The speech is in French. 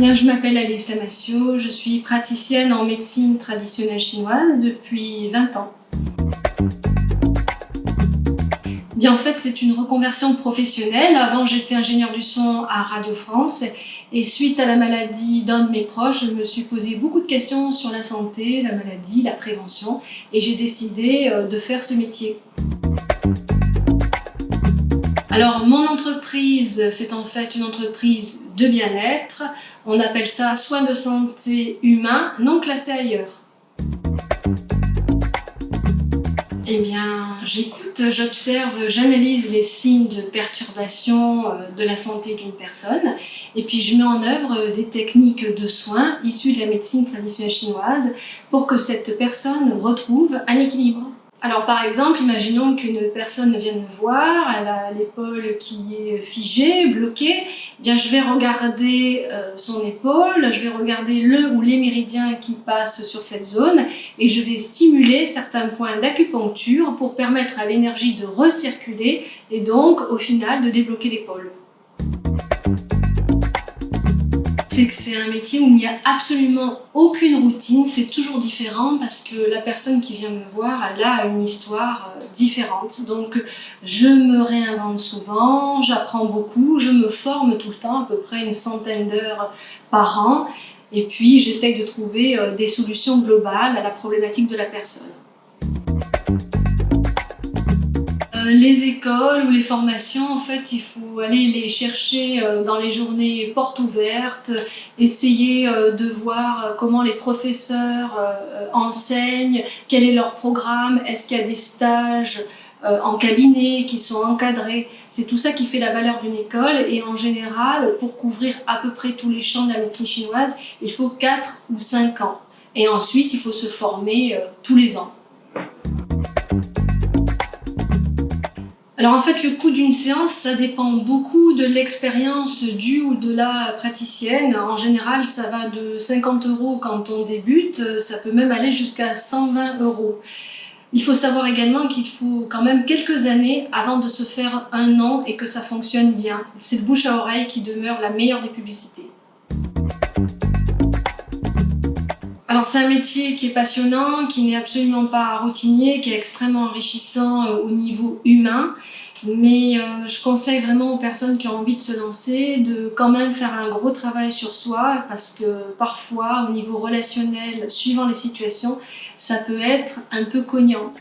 Bien, je m'appelle Alice Damasio, je suis praticienne en médecine traditionnelle chinoise depuis 20 ans. Bien, en fait, c'est une reconversion professionnelle. Avant, j'étais ingénieure du son à Radio France et suite à la maladie d'un de mes proches, je me suis posé beaucoup de questions sur la santé, la maladie, la prévention et j'ai décidé de faire ce métier. Alors, mon entreprise, c'est en fait une entreprise de bien-être. On appelle ça soins de santé humains non classés ailleurs. Eh bien, j'écoute, j'observe, j'analyse les signes de perturbation de la santé d'une personne et puis je mets en œuvre des techniques de soins issues de la médecine traditionnelle chinoise pour que cette personne retrouve un équilibre. Alors par exemple, imaginons qu'une personne vienne me voir, elle a l'épaule qui est figée, bloquée, eh bien je vais regarder son épaule, je vais regarder le ou les méridiens qui passent sur cette zone et je vais stimuler certains points d'acupuncture pour permettre à l'énergie de recirculer et donc au final de débloquer l'épaule. C'est que c'est un métier où il n'y a absolument aucune routine, c'est toujours différent parce que la personne qui vient me voir, elle a une histoire différente. Donc je me réinvente souvent, j'apprends beaucoup, je me forme tout le temps, à peu près une centaine d'heures par an. Et puis j'essaye de trouver des solutions globales à la problématique de la personne. Les écoles ou les formations, en fait, il faut aller les chercher dans les journées portes ouvertes, essayer de voir comment les professeurs enseignent, quel est leur programme, est-ce qu'il y a des stages en cabinet qui sont encadrés. C'est tout ça qui fait la valeur d'une école et en général, pour couvrir à peu près tous les champs de la médecine chinoise, il faut 4 ou 5 ans. Et ensuite, il faut se former tous les ans. Alors en fait, le coût d'une séance, ça dépend beaucoup de l'expérience du ou de la praticienne. En général, ça va de 50 € quand on débute, ça peut même aller jusqu'à 120 €. Il faut savoir également qu'il faut quand même quelques années avant de se faire un nom et que ça fonctionne bien. C'est le bouche à oreille qui demeure la meilleure des publicités. Alors c'est un métier qui est passionnant, qui n'est absolument pas routinier, qui est extrêmement enrichissant au niveau humain. Mais je conseille vraiment aux personnes qui ont envie de se lancer de quand même faire un gros travail sur soi parce que parfois au niveau relationnel, suivant les situations, ça peut être un peu cognant.